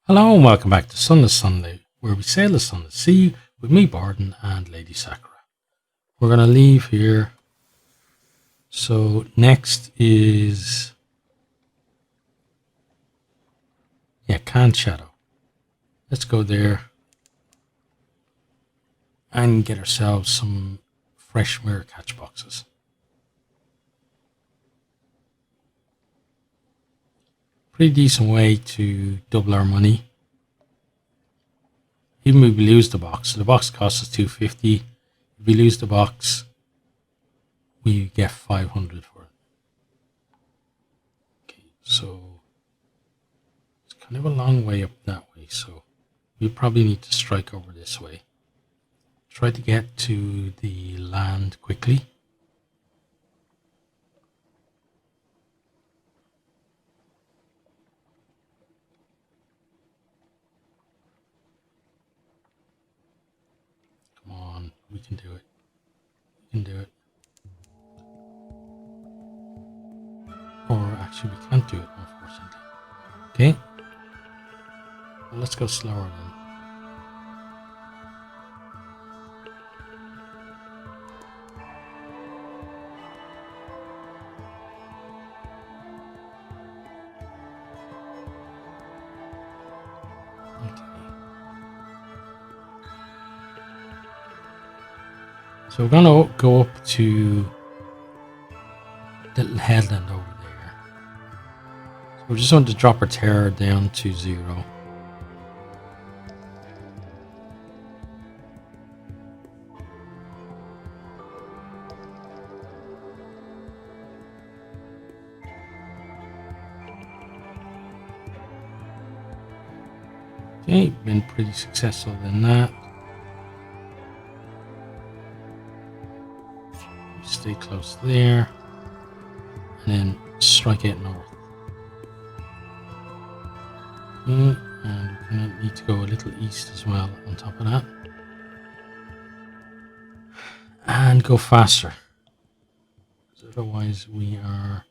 Hello and welcome back to Sunless Sunday, where we sail the Sunless Sea with me, Bardon, and Lady Sakura. We're going to leave here. So next is, Can Shadow. Let's go there and get ourselves some fresh mirror catch boxes. Pretty decent way to double our money. Even if we lose the box, so the box costs us $250. If we lose the box, we get $500 for it. Okay, so it's kind of a long way up that way, so we probably need to strike over this way. Try to get to the land quickly. Come on, we can do it. We can do it. Or actually we can't do it, unfortunately. Okay. Well, let's go slower then. So we're going to go up to the little headland over there. So we're just going to drop our terror down to 0. Okay, been pretty successful in that. Stay close there, and then strike it north. Okay, and we're going to need to go a little east as well on top of that. And go faster. Because otherwise we are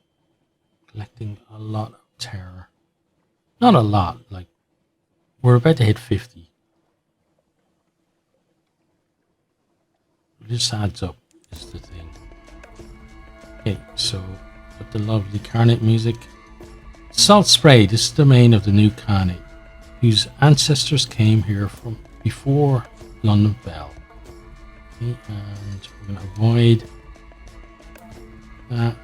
collecting a lot of terror. Not a lot, like we're about to hit 50. It just adds up, is the thing. Okay, so with the lovely Carnate music. Salt Spray, this is the domain of the new Carnate, whose ancestors came here from before London fell. Okay, and we're going to avoid that.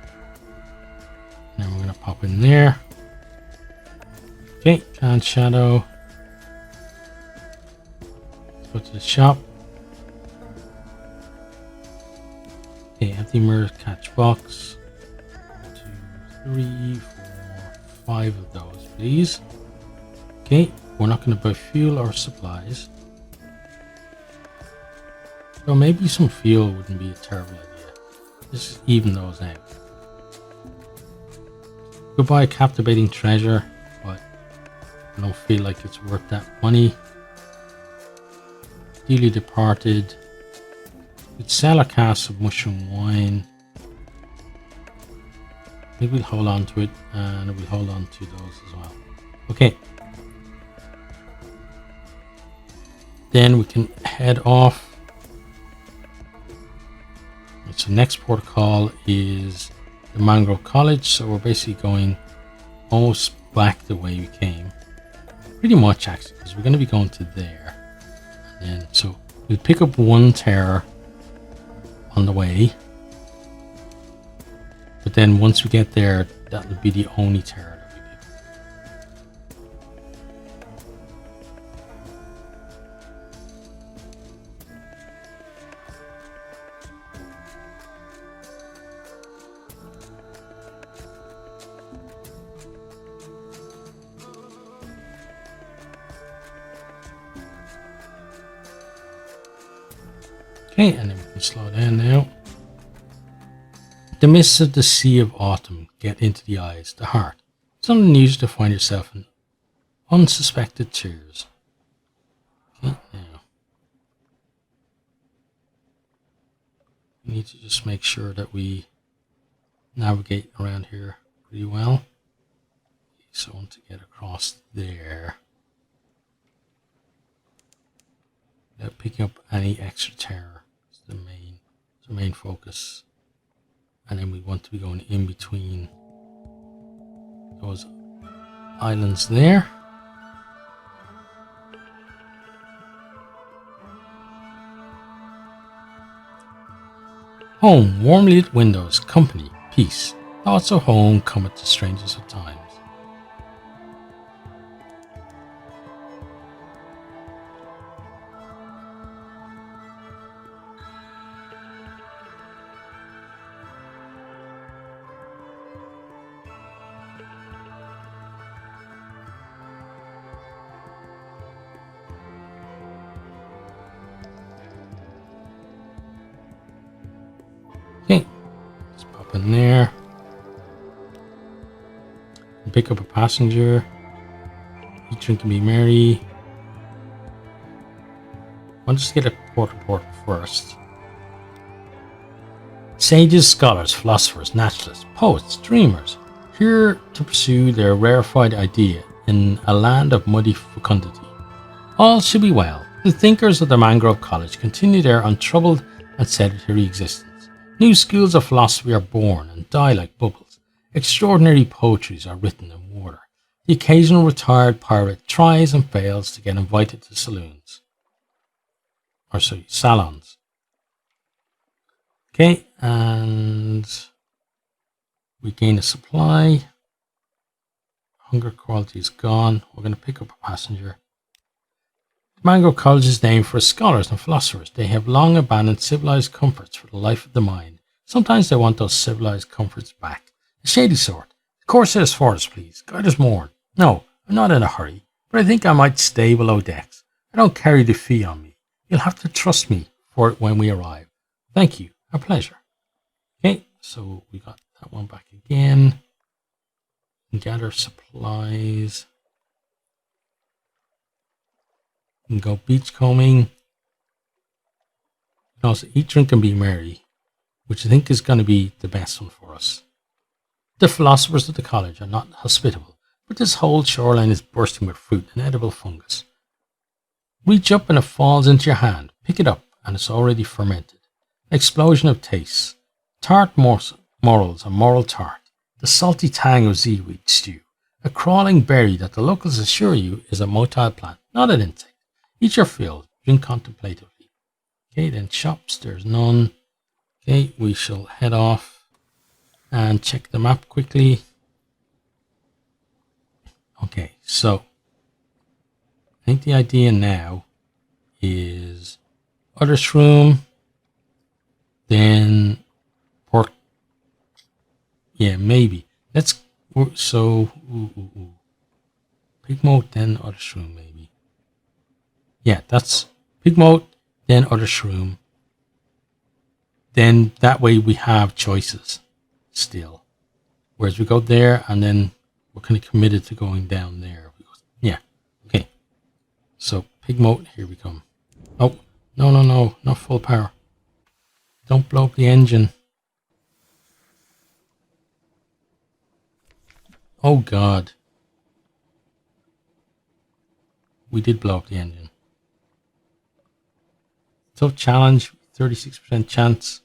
And then we're going to pop in there. Okay, Can Shadow. Let's go to the shop. Okay, empty mirror catch box. 1, 2, 3, 4, 5 of those, please. Okay, we're not going to buy fuel or supplies. So maybe some fuel wouldn't be a terrible idea. Just even those out. We'll buy a captivating treasure, but I don't feel like it's worth that money. Dearly departed. We'd sell a cask of mushroom wine. Maybe we'll hold on to it, and we'll hold on to those as well. Okay. Then we can head off. So next port of call is the Mangrove College. So we're basically going almost back the way we came. Pretty much actually, because we're going to be going to there. And then, so we'll pick up one terror on the way, but then once we get there, that'll be the only terror that we do. Okay, and then we can slow down now. The mists of the sea of autumn get into the eyes, the heart. It's not unusual to find yourself in unsuspected tears. Okay, now we need to just make sure that we navigate around here pretty well. So I want to get across there. without picking up any extra terror. It's the main focus. And then we want to be going in between those islands there. Home, warmly lit windows, company, peace. Thoughts of home cometh to strangers at times. Okay, let's pop in there. Pick up a passenger. Eat, drink, and be merry. I'll just get a port first. Sages, scholars, philosophers, naturalists, poets, dreamers, here to pursue their rarefied idea in a land of muddy fecundity. All should be well. The thinkers of the Mangrove College continue their untroubled and sedentary existence. New schools of philosophy are born and die like bubbles. Extraordinary poetries are written in water. The occasional retired pirate tries and fails to get invited to salons. Okay, and we gain a supply. Hunger quality is gone. We're going to pick up a passenger. The Mangrove College is named for scholars and philosophers. They have long abandoned civilized comforts for the life of the mind. Sometimes they want those civilized comforts back. The shady sort. The Corsairs for us, please. Guide us more. No, I'm not in a hurry, but I think I might stay below decks. I don't carry the fee on me. You'll have to trust me for it when we arrive. Thank you. A pleasure. Okay, so we got that one back again. Gather supplies. We can go beachcombing. You can also eat, drink, and be merry, which I think is going to be the best one for us. The philosophers of the college are not hospitable, but this whole shoreline is bursting with fruit and edible fungus. Reach up and it falls into your hand. Pick it up and it's already fermented. An explosion of tastes. Tart morels and moral tart. The salty tang of seaweed stew. A crawling berry that the locals assure you is a motile plant, not an insect. Eat your fill. Drink contemplatively. Okay, then shops. There's none. Okay, we shall head off and check the map quickly. Okay, so I think the idea now is other shroom, then port. Yeah, maybe. Let's pig moat, then other shroom, maybe. Yeah, that's pig moat, then other shroom. Then that way we have choices still. Whereas we go there and then we're kind of committed to going down there. Yeah. Okay. So pig moat, here we come. Oh, no, not full power. Don't blow up the engine. Oh God. We did blow up the engine. Tough challenge, 36% chance.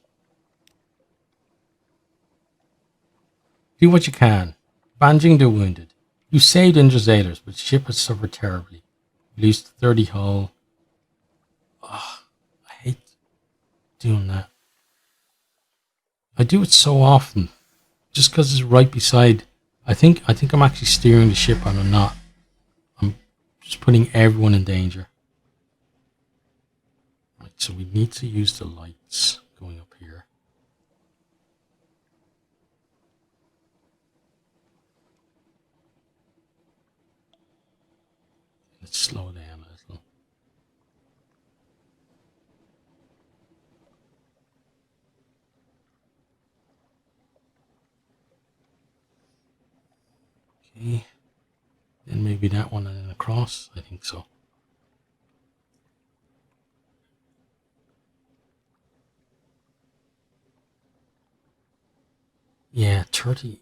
Do what you can. Bandaging the wounded. You saved injured sailors, but the ship has suffered terribly. You lose 30 hull. Oh, I hate doing that. I do it so often. Just because it's right beside. I think I'm actually steering the ship and I'm not. I'm just putting everyone in danger. Right, so we need to use the lights going up here. Let's slow down a little. Okay. Then maybe that one and then across. I think so. Yeah, 30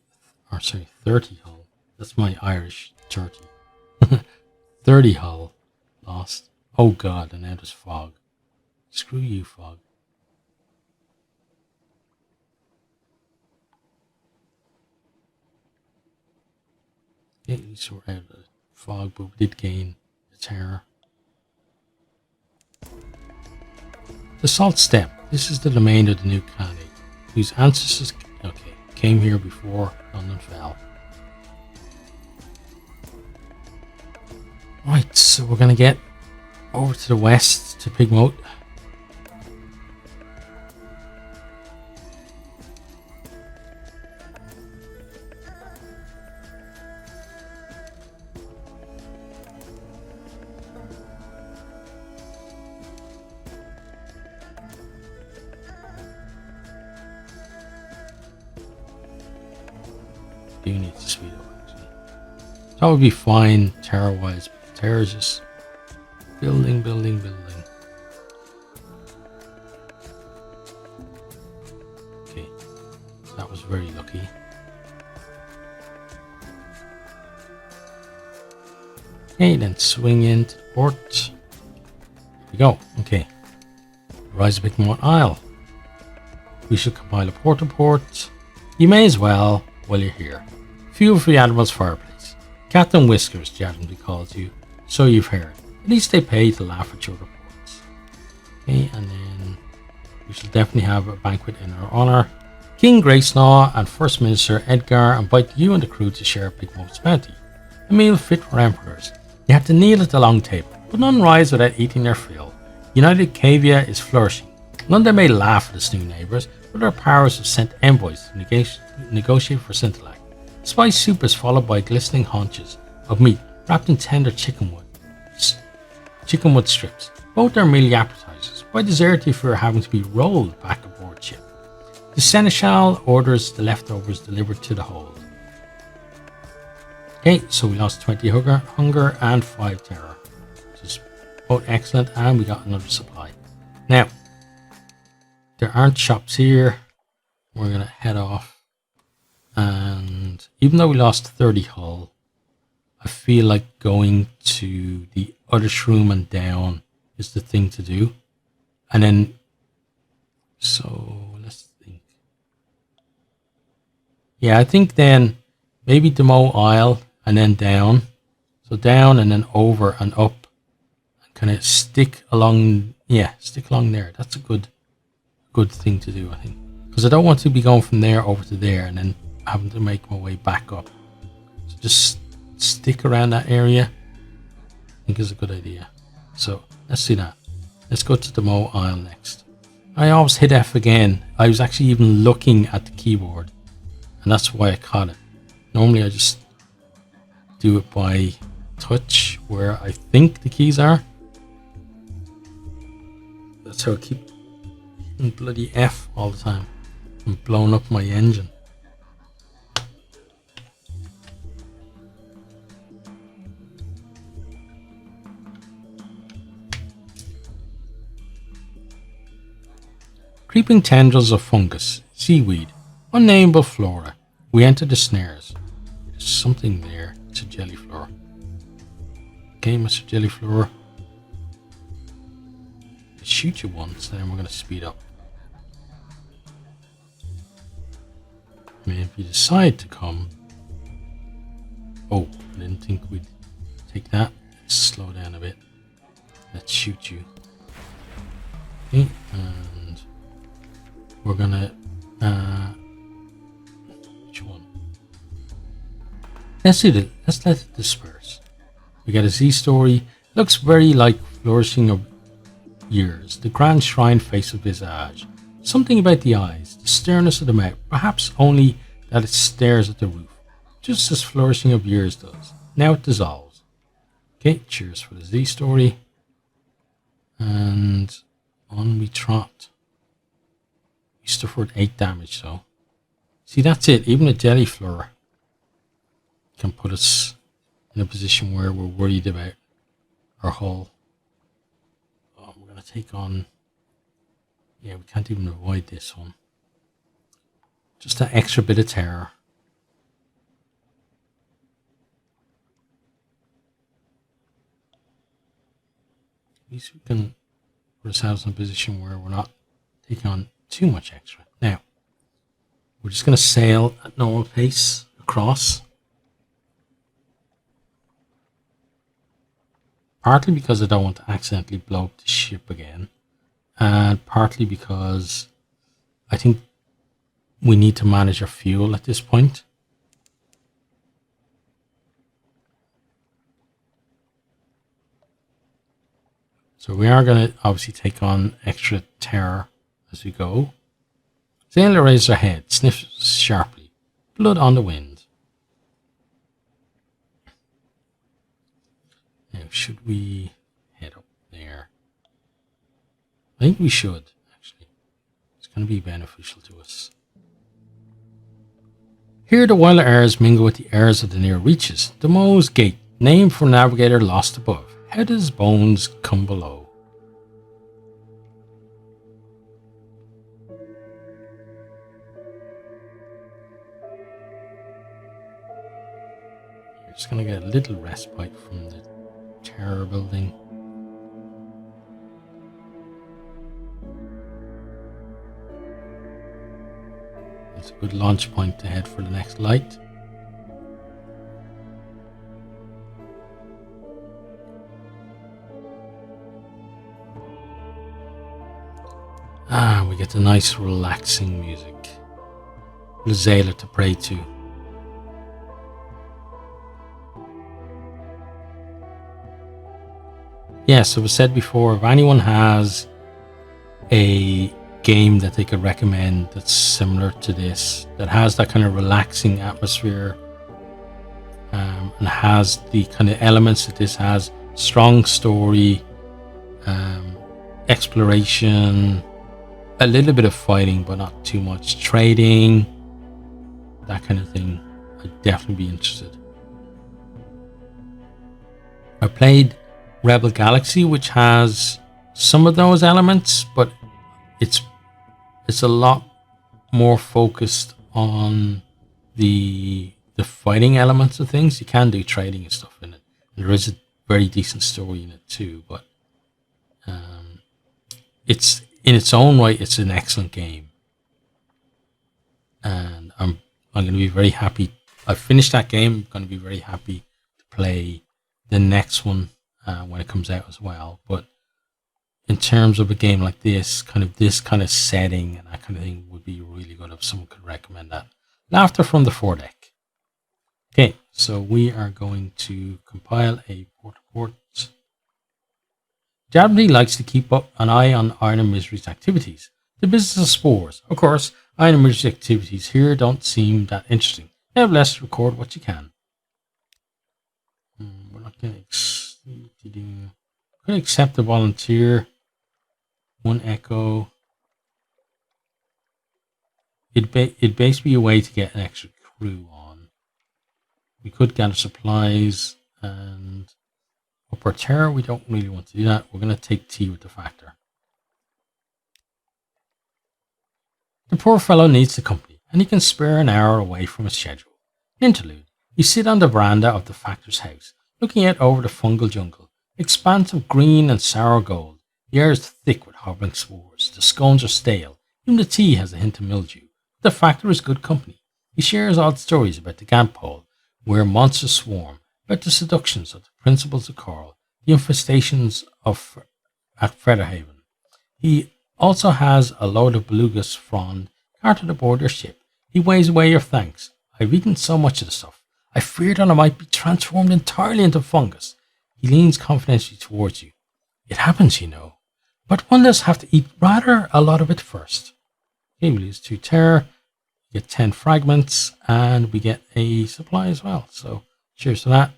hull. That's my Irish 30. 30 hull lost. Oh God, and now there's fog. Screw you, fog. Okay, at least we're out of the fog, but we did gain the terror. The Salt Step. This is the domain of the new Khanate, whose ancestors came here before London fell. Right, so we're going to get over to the west to Pigmote. Do need to speed up, actually. That would be fine terror-wise. Terror is just building. Okay, that was very lucky. Okay, then swing into the port. Here we go. Okay, rise a bit more Isle. We should compile a port. You may as well while you're here. Fuel for the Admiral's fireplace. Captain Whiskers, Jadamby calls you, so you've heard. At least they pay to laugh at your reports. Okay, and then we shall definitely have a banquet in our honour. King Gracelaw and First Minister Edgar invite you and the crew to share Pigmote's bounty. A meal fit for emperors. You have to kneel at the long table, but none rise without eating their fill. United Cavia is flourishing. London may laugh at its new neighbours, but their powers have sent envoys to negotiate for Scintillac. Spice soup is followed by glistening haunches of meat wrapped in tender chickenwood strips. Both are merely appetizers. By dessert, if you're having to be rolled back aboard ship. The Seneschal orders the leftovers delivered to the hold. Okay, so we lost 20 hunger and 5 terror, which is both excellent, and we got another supply. Now, there aren't shops here. We're going to head off. And even though we lost 30 hull, I feel like going to the other shroom and down is the thing to do. And then, so let's think. Yeah, I think then maybe Demo Isle and then down. So down and then over and up. And kind of stick along there. That's a good thing to do, I think. Because I don't want to be going from there over to there and then having to make my way back up. So just stick around that area, I think is a good idea. So let's do that. Let's go to the Mo Isle next. I always hit F again. I was actually even looking at the keyboard, and that's why I caught it. Normally I just do it by touch where I think the keys are. That's how I keep bloody F all the time. I'm blowing up my engine. Creeping tendrils of fungus, seaweed, unnameable flora. We enter the snares. There's something there. It's a jellyflower. Okay, Mr. Jellyflower. I shoot you once, then we're going to speed up. I mean, if you decide to come... Oh, I didn't think we'd take that. Let's slow down a bit. Let's shoot you. Okay, and we're gonna... which one? Let's let it disperse. We got a Z story. Looks very like flourishing of years. The grand shrine face of visage. Something about the eyes, the sternness of the mouth, perhaps only that it stares at the roof, just as flourishing of years does. Now it dissolves. Okay, cheers for the Z story. And on we trot. We suffered 8 damage, so. See, that's it. Even a jellyflower can put us in a position where we're worried about our hull. Oh, we're going to take on... Yeah, we can't even avoid this one. Just that extra bit of terror. At least we can put ourselves in a position where we're not taking on too much extra. Now, we're just going to sail at normal pace across. Partly because I don't want to accidentally blow up the ship again, and partly because I think we need to manage our fuel at this point. So we are going to obviously take on extra terror as we go. Sailor raises her head, sniffs sharply. Blood on the wind. Now, should we head up there? I think we should, actually. It's going to be beneficial to us. Here the wilder airs mingle with the airs of the near reaches. The Moe's Gate, named for navigator lost above. How does bones come below? You're just going to get a little respite from the terror building. It's a good launch point to head for the next light. We get the nice relaxing music. The sailor to pray to. Yes, it was said before, if anyone has a game that they could recommend that's similar to this, that has that kind of relaxing atmosphere, and has the kind of elements that this has, strong story, exploration, a little bit of fighting but not too much, trading, that kind of thing, I'd definitely be interested. I played Rebel Galaxy, which has some of those elements, but it's a lot more focused on the fighting elements of things. You can do trading and stuff in it. There is a very decent story in it too, but it's in its own right, it's an excellent game, and I'm going to be very happy. I've finished that game. I'm going to be very happy to play the next one when it comes out as well. But in terms of a game like this kind of setting and that kind of thing, would be really good if someone could recommend that. Laughter from the foredeck. Okay, so we are going to compile a port. Dabney likes to keep up an eye on Iron and Misery's activities. The business of spores. Of course, Iron and Misery's activities here don't seem that interesting. Nevertheless, record what you can. We're not going to accept a volunteer. One echo. It'd basically be a way to get an extra crew on. We could gather supplies and up our terror. We don't really want to do that. We're going to take tea with the factor. The poor fellow needs the company, and he can spare an hour away from his schedule. Interlude. You sit on the veranda of the factor's house, looking out over the fungal jungle. Expanse of green and sour gold. The air is thick with hovering spores. The scones are stale. Even the tea has a hint of mildew. The factor is good company. He shares odd stories about the Gamp Hole, where monsters swarm, about the seductions of the principals of coral, the infestations at Featherhaven. He also has a load of belugas frond carted aboard their ship. He weighs away your thanks. I've eaten so much of the stuff. I feared that I might be transformed entirely into fungus. He leans confidentially towards you. It happens, you know. But one does have to eat rather a lot of it first. Okay, we lose 2 terror, we get 10 fragments, and we get a supply as well. So cheers to that.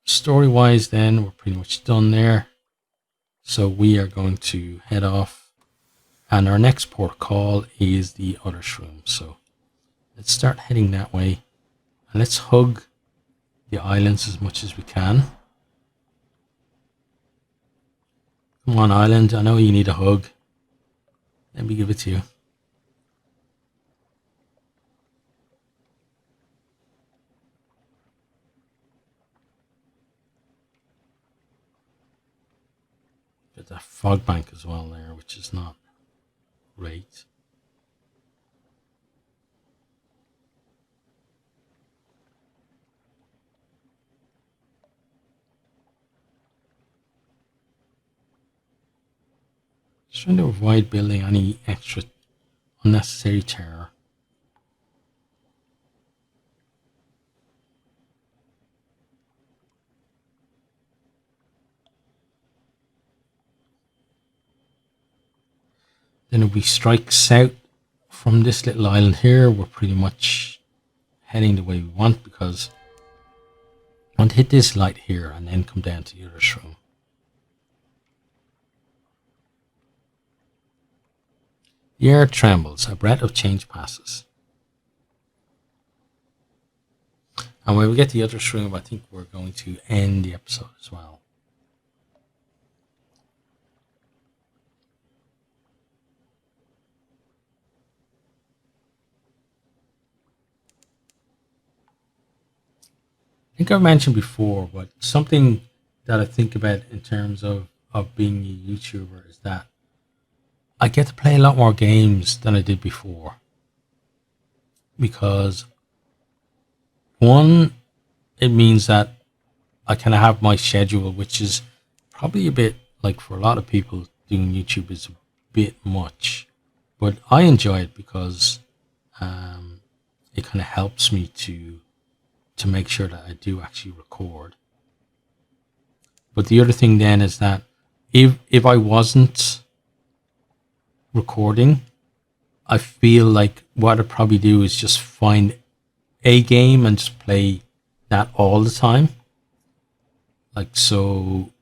Story-wise then, we're pretty much done there. So we are going to head off. And our next port call is the other shroom. So let's start heading that way. And let's hug the islands as much as we can. Come on, island. I know you need a hug. Let me give it to you. the fog bank as well there, which is not great. Just trying to avoid building any extra unnecessary terror. Then if we strike south from this little island here, we're pretty much heading the way we want, because I want to hit this light here and then come down to the other shroom. The air trembles, a breath of change passes. And when we get to the other shroom, I think we're going to end the episode as well. I think I mentioned before, but something that I think about in terms of being a YouTuber is that I get to play a lot more games than I did before. Because one, it means that I kind of have my schedule, which is probably a bit, like for a lot of people, doing YouTube is a bit much. But I enjoy it because it kind of helps me to make sure that I do actually record. But the other thing then is that if I wasn't recording, I feel like what I'd probably do is just find a game and just play that all the time. Like, so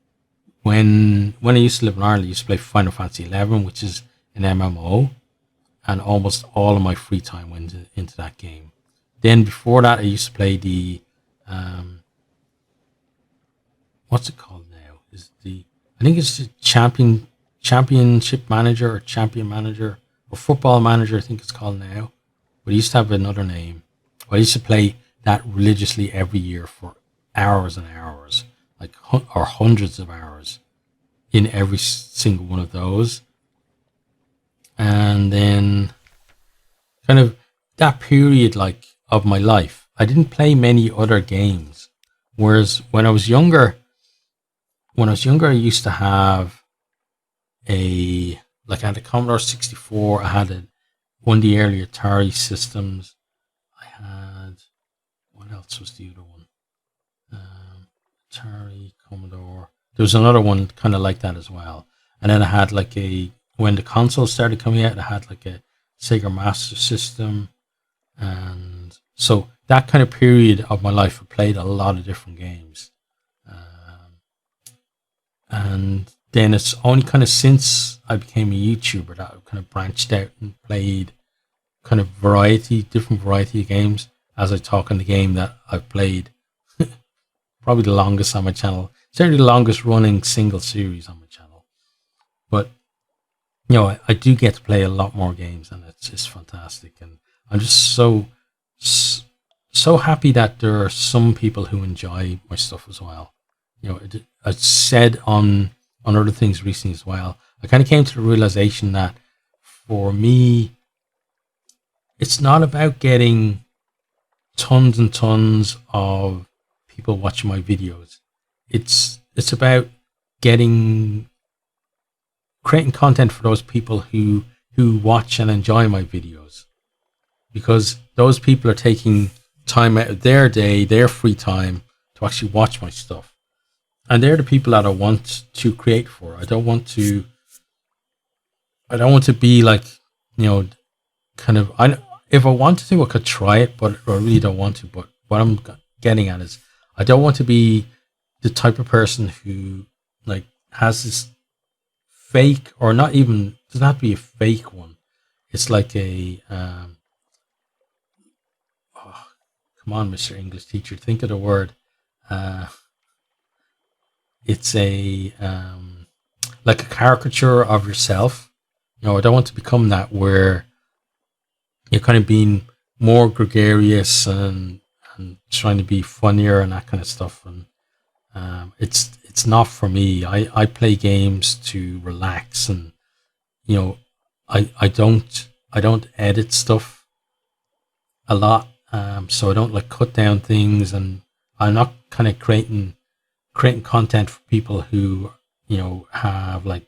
when I used to live in Ireland, I used to play Final Fantasy 11, which is an MMO, and almost all of my free time went into that game. Then before that, I used to play the what's it called now? I think it's the championship manager or champion manager or football manager. I think it's called now, but it used to have another name. I used to play that religiously every year for hours and hours, like or hundreds of hours in every single one of those. And then kind of that period, like, of my life, I didn't play many other games. Whereas when I was younger, I used to have I had a Commodore 64. I had one of the early Atari systems. I had, what else was the other one? Atari, Commodore. There was another one kind of like that as well. And then I had when the consoles started coming out, I had like a Sega Master System. And so that kind of period of my life, I played a lot of different games. And then it's only kind of since I became a YouTuber that I've kind of branched out and played kind of different variety of games. As I talk in the game that I've played, probably the longest on my channel, certainly the longest running single series on my channel. But, you know, I do get to play a lot more games, and it's just fantastic. And I'm just so happy that there are some people who enjoy my stuff as well. You know, I said on other things recently as well, I kind of came to the realization that for me, it's not about getting tons and tons of people watching my videos. It's about creating content for those people who watch and enjoy my videos, because those people are taking time out of their day, their free time, to actually watch my stuff. And they're the people that I want to create for. I don't want to be like, you know, kind of, if I wanted to, I could try it, but I really don't want to. But what I'm getting at is, I don't want to be the type of person who like has this fake, or not even, doesn't have to be a fake one. It's like a, come on, Mr. English teacher, think of the word. It's a like a caricature of yourself. You know, I don't want to become that, where you're kind of being more gregarious and trying to be funnier and that kind of stuff. And it's it's not for me. I play games to relax, and you know, I don't edit stuff a lot, so I don't like cut down things, and I'm not kind of creating content for people who, you know, have like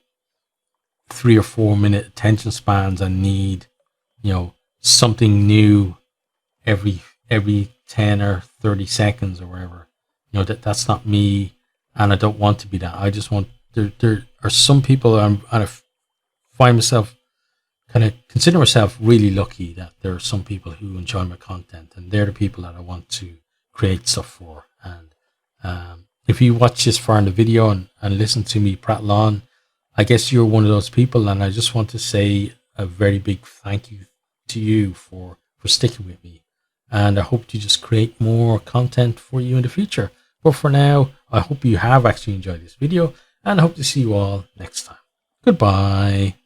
3 or 4 minute attention spans and need, you know, something new every 10 or 30 seconds or whatever. You know, that's not me, and I don't want to be that. I just want, there are some people, I find myself, kind of consider myself really lucky that there are some people who enjoy my content, and they're the people that I want to create stuff for. And if you watch this far in the video and listen to me prattle on, I guess you're one of those people, and I just want to say a very big thank you to you for sticking with me. And I hope to just create more content for you in the future. But for now, I hope you have actually enjoyed this video, and I hope to see you all next time. Goodbye.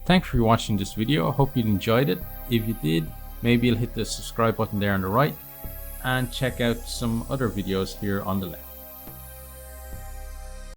Thanks for watching this video. I hope you enjoyed it. If you did, maybe you'll hit the subscribe button there on the right, and check out some other videos here on the left.